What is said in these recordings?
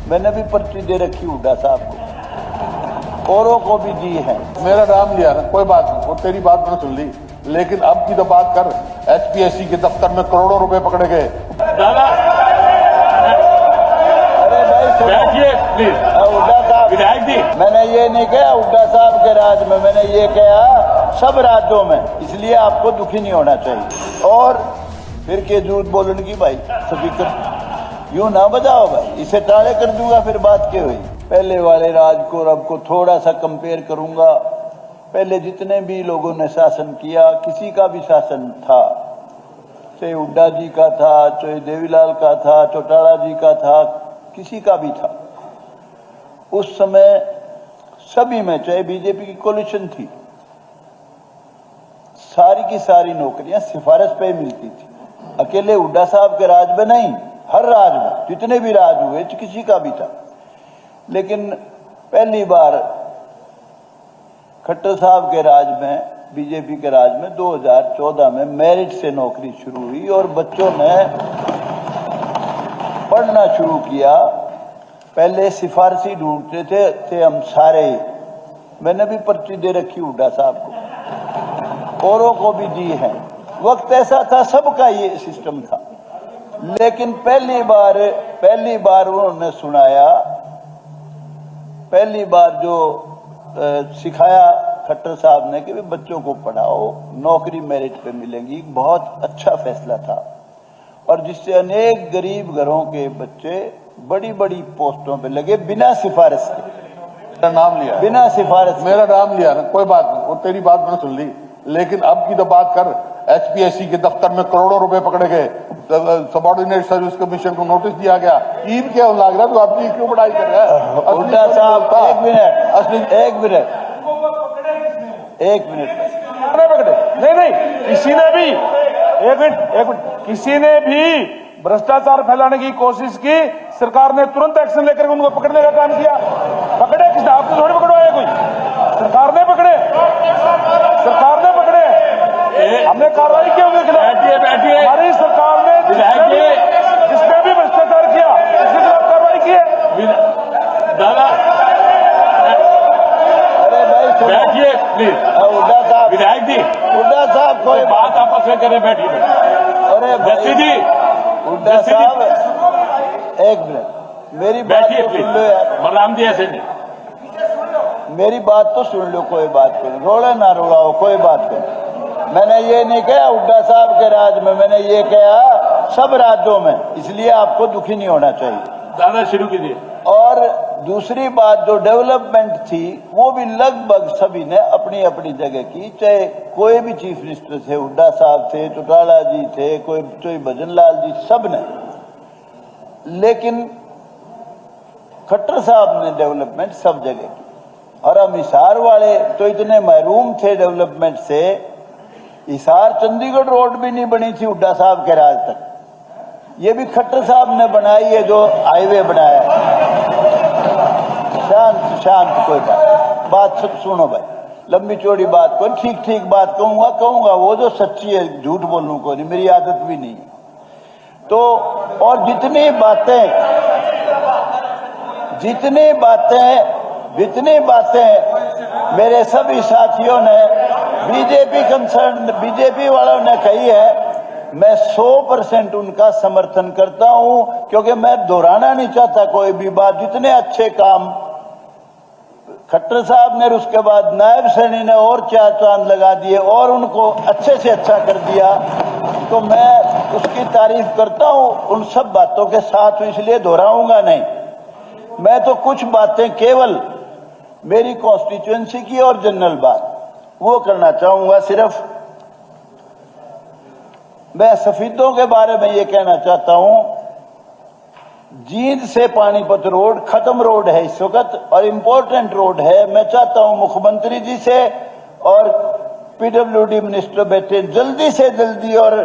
मैंने भी पर्ची दे रखी हुड्डा साहब को, औरों को भी दी है। मेरा नाम लिया ना, कोई बात नहीं, वो तेरी बात मैंने सुन ली, लेकिन अब की तो बात कर। HPSC के दफ्तर में करोड़ों रुपए पकड़े गए। दादा अरे भाई बैठिए प्लीज। हुड्डा साहब, विधायक जी, मैंने ये नहीं कहा हुड्डा साहब के राज में, मैंने ये कहा सब राज्यों में, इसलिए आपको दुखी नहीं होना चाहिए। और फिर के झूठ बोलने की भाई स्पीकर यूं ना बजाओ भाई, इसे टाले कर दूंगा फिर बात क्या हुई। पहले वाले राज को और अब को थोड़ा सा कंपेयर करूंगा। पहले जितने भी लोगों ने शासन किया, किसी का भी शासन था, चाहे हुड्डा जी का था, चाहे देवीलाल का था, चौटाला जी का था, किसी का भी था, उस समय सभी में, चाहे बीजेपी की कोलिशन थी, सारी की सारी नौकरियां सिफारिश पे मिलती थी। अकेले हुड्डा साहब के राज में नहीं, हर राज में, जितने भी राज हुए किसी का भी था। लेकिन पहली बार खट्टर साहब के राज में, बीजेपी के राज में 2014 में मेरिट से नौकरी शुरू हुई और बच्चों ने पढ़ना शुरू किया। पहले सिफारशी ढूंढते थे हम सारे, मैंने भी पर्ची दे रखी हुड्डा साहब को, औरों को भी दी है। वक्त ऐसा था, सबका ये सिस्टम था। लेकिन पहली बार उन्होंने सुनाया, पहली बार जो सिखाया खट्टर साहब ने कि बच्चों को पढ़ाओ, नौकरी मेरिट पे मिलेगी, बहुत अच्छा फैसला था। और जिससे अनेक गरीब घरों के बच्चे बड़ी बड़ी पोस्टों पे लगे बिना सिफारिश के। मेरा नाम लिया, बिना सिफारिश मेरा नाम लिया ना, कोई बात नहीं, वो तेरी बात मैंने सुन ली, लेकिन अब की तो बात कर। HPSC के दफ्तर में करोड़ों रुपए पकड़े गए, सबॉर्डिनेट सर्विस कमीशन को नोटिस दिया गया। ईद क्या लग रहा है, तू अपनी क्यों बड़ाई कर रहा है? हुड्डा साहब एक मिनट नहीं, किसी ने भी एक मिनट किसी ने भी भ्रष्टाचार फैलाने की कोशिश की, सरकार ने तुरंत एक्शन लेकर उनको पकड़ने का काम किया। पकड़े किसने? आपने थोड़ी पकड़वाया, कोई सरकार ने पकड़े, हमने कार्रवाई की उनके खिलाफ। बैठिए हमारी सरकार ने जिसने भी भ्रष्टाचार किया उसके खिलाफ कार्रवाई की है। दादा अरे भाई बैठिए प्लीज। हुड्डा साहब, विधायक जी, हुड्डा साहब कोई बात आपस में करें, बैठिए। अरे जस्सी जी, हुड्डा साहब एक मिनट, मेरी बात बैठिए तो प्लीज। सुन लो यार, बलराम जी ऐसे नहीं, मेरी बात तो सुन लो, कोई बात करो, रोड़ा ना रोड़ाओ, कोई बात करो। मैंने ये नहीं कहा हुड्डा साहब के राज में, मैंने ये कहा सब राज्यों में, इसलिए आपको दुखी नहीं होना चाहिए। दादा शुरू कीजिए। और दूसरी बात, जो डेवलपमेंट थी वो भी लगभग सभी ने अपनी अपनी जगह की, चाहे कोई भी चीफ मिनिस्टर थे, हुड्डा साहब थे, चौटाला जी थे, कोई भजन लाल जी, सब ने। लेकिन खट्टर साहब ने डेवलपमेंट सब जगह की, और हम हिसार वाले तो इतने महरूम थे डेवलपमेंट से, हिसार चंडीगढ़ रोड भी नहीं बनी थी हुड्डा साहब के राज तक, ये भी खट्टर साहब ने बनाई है, जो हाईवे बनाया है। शांत कोई बात सुनो भाई, लंबी चौड़ी बात को, ठीक बात कहूंगा, वो जो सच्ची है, झूठ बोलने को नहीं, मेरी आदत भी नहीं है। तो और जितनी बातें मेरे सभी साथियों ने, बीजेपी वालों ने कही है, मैं 100% उनका समर्थन करता हूं, क्योंकि मैं दोहराना नहीं चाहता कोई भी बात। जितने अच्छे काम खट्टर साहब ने, उसके बाद नायब सैनी ने और 4 चांद लगा दिए और उनको अच्छे से अच्छा कर दिया, तो मैं उसकी तारीफ करता हूं उन सब बातों के साथ, इसलिए दोहराऊंगा नहीं। मैं तो कुछ बातें केवल मेरी कॉन्स्टिट्यूएंसी की और जनरल बात वो करना चाहूंगा। सिर्फ मैं सफेदों के बारे में ये कहना चाहता हूं, जींद से पानीपत रोड खत्म रोड है इस वक्त, और इम्पोर्टेंट रोड है। मैं चाहता हूं मुख्यमंत्री जी से और PWD मिनिस्टर बैठे जल्दी से जल्दी, और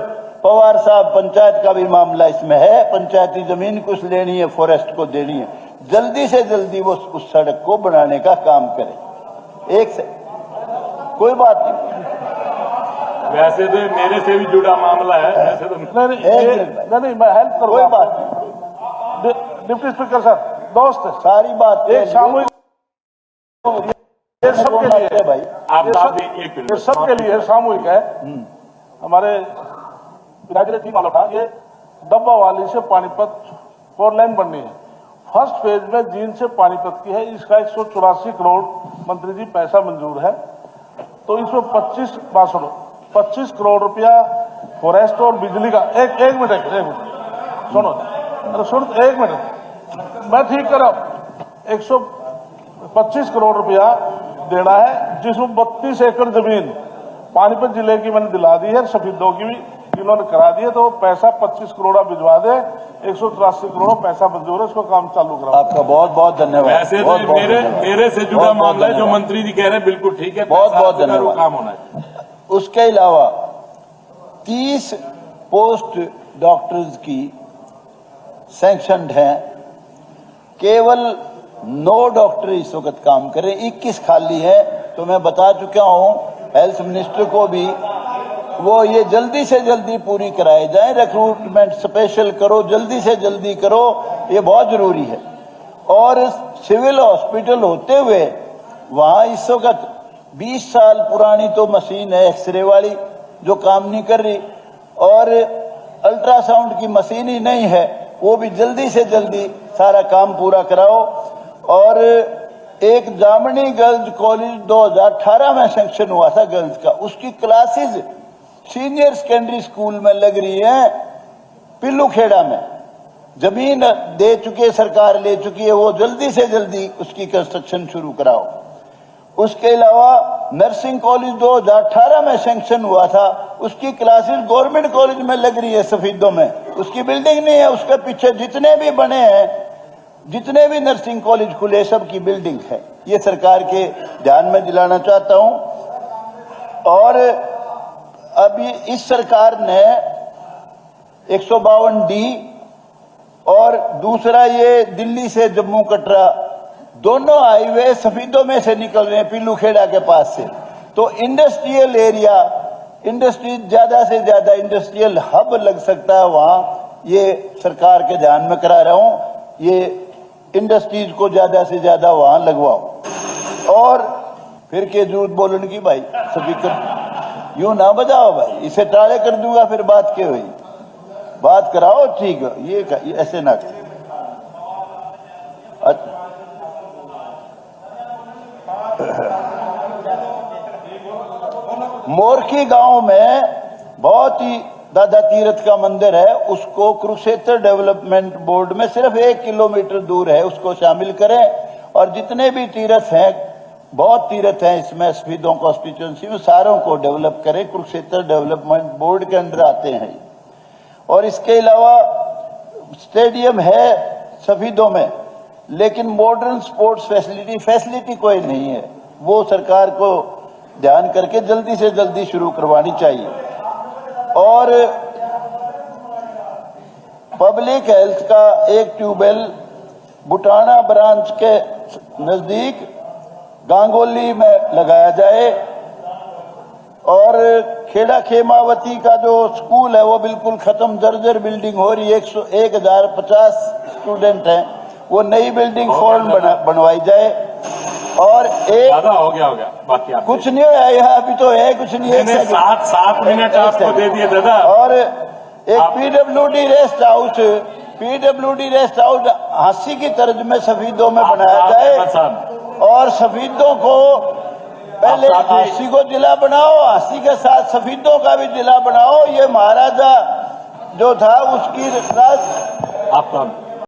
पवार साहब, पंचायत का भी मामला इसमें है, पंचायती जमीन कुछ लेनी है, फॉरेस्ट को देनी है, जल्दी से जल्दी वो उस सड़क को बनाने का काम करे। एक से कोई बात नहीं, वैसे तो मेरे से भी जुड़ा मामला है, वैसे तो नहीं, मैं हेल्प करूंगा। कोई बात नहीं। डिप्टी स्पीकर साहब, दोस्त है। सारी बात एक सामूहिक ये सबके लिए है भाई, आप ये बात सब- एक मिनट ये सबके लिए सामूहिक है। हमारे राजनीति टीम वालों का ये डब्बा वाली से पानीपत 4 लाइन बननी है। फर्स्ट फेज में जींद से पानीपत की है, इसका 184 करोड़ मंत्री जी पैसा मंजूर है। तो इसमें 25 करोड़ रुपया फॉरेस्ट और बिजली का। एक मिनट सुनो, अरे सुन, एक मिनट मैं ठीक कर रहा हूं। 125 करोड़ रुपया देना है, जिसमें 32 एकड़ जमीन पानीपत जिले की मैंने दिला दी है, सफीदों की भी इन्होंने करा दी है। तो पैसा 25 करोड़ भिजवा दे, 184 करोड़ पैसा मंजूर है, उसको काम चालू करा। आपका बहुत बहुत धन्यवाद। वैसे तो बहुत बहुत धन्यवाद। मेरे से जुड़ा बहुत बहुत मामला है, जो धन्यवाद। मंत्री जी कह रहे हैं बिल्कुल ठीक है। बहुत पैसा बहुत आपका धन्यवाद। काम होना है। उसके अलावा 30 पोस्ट डॉक्टर्स की सैंक्शनड हैं, केवल 9 डॉक्टर इस वक्त काम कर रहे हैं, 21 खाली है। तो मैं बता चुका हूं हेल्थ मिनिस्टर को भी, वो ये जल्दी से जल्दी पूरी कराए जाए। रिक्रूटमेंट स्पेशल करो, जल्दी से जल्दी करो, ये बहुत जरूरी है। और सिविल हॉस्पिटल होते हुए वहां इस वक्त 20 साल पुरानी तो मशीन है एक्सरे वाली जो काम नहीं कर रही, और अल्ट्रासाउंड की मशीन ही नहीं है, वो भी जल्दी से जल्दी सारा काम पूरा कराओ। और एक जामनी गर्ल्स कॉलेज 2018 में सैंक्शन हुआ था गर्ल्स का, उसकी क्लासेस सीनियर सेकेंडरी स्कूल में लग रही है पिल्लूखेड़ा में। जमीन दे चुकी है सरकार, ले चुकी है, वो जल्दी से जल्दी उसकी कंस्ट्रक्शन शुरू कराओ। उसके अलावा नर्सिंग कॉलेज 2018 में सैंक्शन हुआ था, उसकी क्लासेस गवर्नमेंट कॉलेज में लग रही है सफीदों में, उसकी बिल्डिंग नहीं है। उसके पीछे जितने भी बने हैं, जितने भी नर्सिंग कॉलेज खुले, सब की बिल्डिंग है। ये सरकार के ध्यान में दिलाना चाहता हूं। और अभी इस सरकार ने 152D और दूसरा ये दिल्ली से जम्मू कटरा दोनों हाईवे सफीदों में से निकल रहे हैं, पिल्लूखेड़ा के पास से। तो इंडस्ट्रियल एरिया, इंडस्ट्री ज्यादा से ज्यादा इंडस्ट्रियल हब लग सकता है वहां, ये सरकार के ध्यान में करा रहा हूं। ये इंडस्ट्रीज को ज्यादा से ज्यादा वहां लगवाओ। और फिर के झूठ बोलने की भाई, स्पीकर यूं ना बजाओ भाई, इसे टाले कर दूंगा फिर बात क्या हुई। बात कराओ, ठीक है, ये ऐसे ना कर। मोरखी गांव में बहुत ही दादा तीर्थ का मंदिर है, उसको कुरुक्षेत्र डेवलपमेंट बोर्ड में सिर्फ 1 किलोमीटर दूर है, उसको शामिल करें। और जितने भी तीर्थ हैं, बहुत तीर्थ हैं इसमें सफीदों कॉन्स्टिट्यूंसी में, सारों को डेवलप करें, कुरुक्षेत्र डेवलपमेंट बोर्ड के अंडर आते हैं। और इसके अलावा स्टेडियम है सफीदों में, लेकिन मॉडर्न स्पोर्ट्स फैसिलिटी कोई नहीं है, वो सरकार को ध्यान करके जल्दी से जल्दी शुरू करवानी चाहिए। और पब्लिक हेल्थ का एक ट्यूबवेल बुटाना ब्रांच के नजदीक गांगोली में लगाया जाए। और खेड़ा खेमावती का जो स्कूल है वो बिल्कुल खत्म, जर्जर बिल्डिंग हो रही है, 1050 स्टूडेंट हैं, वो नई बिल्डिंग फौरन बनवाई जाए। और एक ज्यादा हो गया बाकी आप कुछ नहीं है यहाँ, अभी तो है कुछ नहीं है। 7 मिनट आपको दे दिए दादा। और एक पीडब्ल्यूडी रेस्ट हाउस हांसी की तर्ज में सफीदों में बनाया जाए। और सफीदों को पहले हांसी को जिला बनाओ, हांसी के साथ सफीदों का भी जिला बनाओ। ये महाराजा जो था उसकी आपका